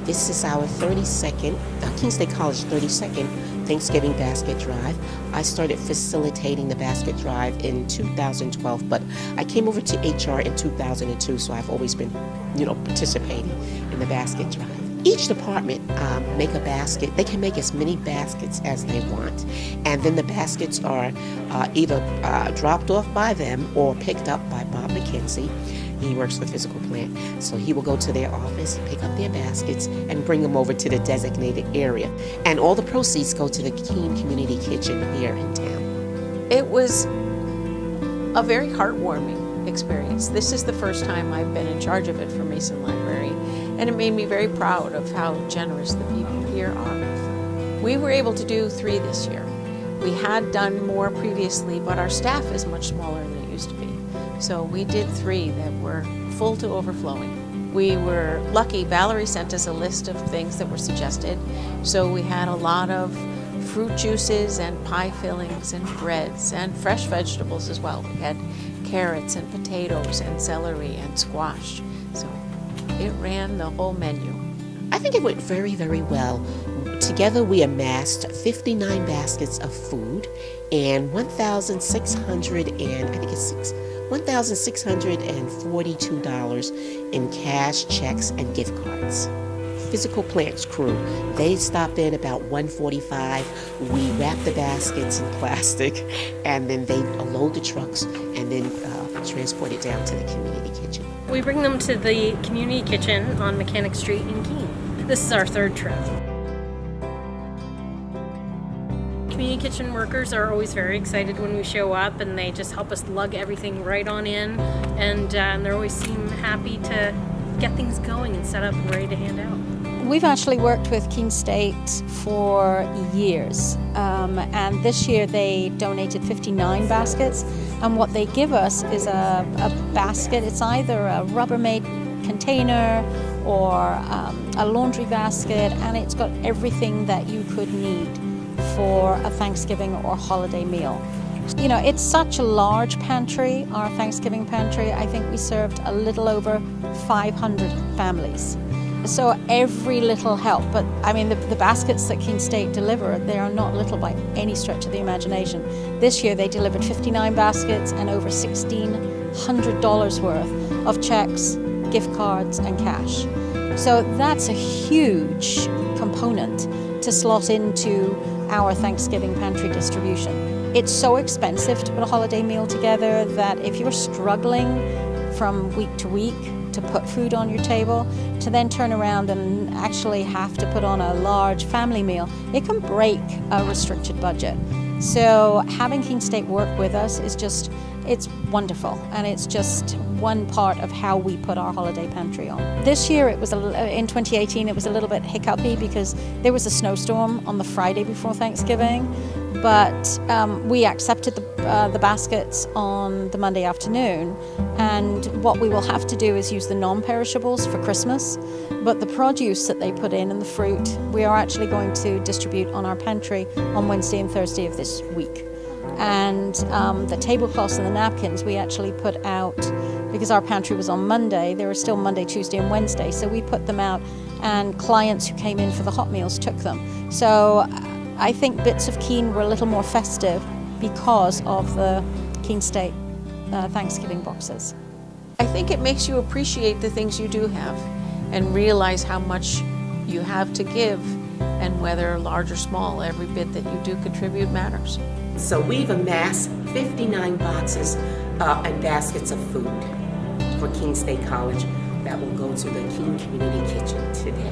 This is our 32nd, Keene State College 32nd Thanksgiving basket drive. I started facilitating the basket drive in 2012, but I came over to HR in 2002, so I've always been, participating in the basket drive. Each department make a basket. They can make as many baskets as they want, and then the baskets are either dropped off by them or picked up by Bob McKenzie. He works for Physical Plant, so he will go to their office, pick up their baskets, and bring them over to the designated area. And all the proceeds go to the Keene Community Kitchen here in town. It was a very heartwarming experience. This is the first time I've been in charge of it for Mason Library, and it made me very proud of how generous the people here are. We were able to do 3 this year. We had done more previously, but our staff is much smaller than it used to be. So we did 3 that were full to overflowing. We were lucky. Valerie sent us a list of things that were suggested. So we had a lot of fruit juices and pie fillings and breads and fresh vegetables as well. We had carrots and potatoes and celery and squash. So it ran the whole menu. I think it went very, very well. Together we amassed 59 baskets of food and $1,642 in cash, checks, and gift cards. Physical Plant's crew, they stopped in about 1:45. We wrapped the baskets in plastic, and then they load the trucks and then transport it down to the community kitchen. We bring them to the community kitchen on Mechanic Street in Keene. This is our 3rd trip. Community kitchen workers are always very excited when we show up, and they just help us lug everything right on in, and they always seem happy to get things going and set up and ready to hand out. We've actually worked with Keene State for years, and this year they donated 59 baskets, and what they give us is a basket. It's either a Rubbermaid container or a laundry basket, and it's got everything that you could need for a Thanksgiving or holiday meal. It's such a large pantry, our Thanksgiving pantry. I think we served a little over 500 families. So every little help, but the baskets that Keene State deliver, they are not little by any stretch of the imagination. This year they delivered 59 baskets and over $1,600 worth of checks, gift cards, and cash. So that's a huge component to slot into our Thanksgiving pantry distribution. It's so expensive to put a holiday meal together that if you're struggling from week to week to put food on your table, to then turn around and actually have to put on a large family meal, it can break a restricted budget. So having Keene State work with us is it's wonderful, and it's just one part of how we put our holiday pantry on. This year, in 2018, it was a little bit hiccupy because there was a snowstorm on the Friday before Thanksgiving, but we accepted the baskets on the Monday afternoon, and what we will have to do is use the non-perishables for Christmas, but the produce that they put in and the fruit, we are actually going to distribute on our pantry on Wednesday and Thursday of this week. And the tablecloths and the napkins we actually put out, because our pantry was on Monday, they were still Monday, Tuesday, and Wednesday, so we put them out, and clients who came in for the hot meals took them. So I think bits of Keene were a little more festive because of the Keene State Thanksgiving boxes. I think it makes you appreciate the things you do have and realize how much you have to give, and whether large or small, every bit that you do contribute matters. So we've amassed 59 boxes and baskets of food for Keene State College that will go to the Keene Community Kitchen today.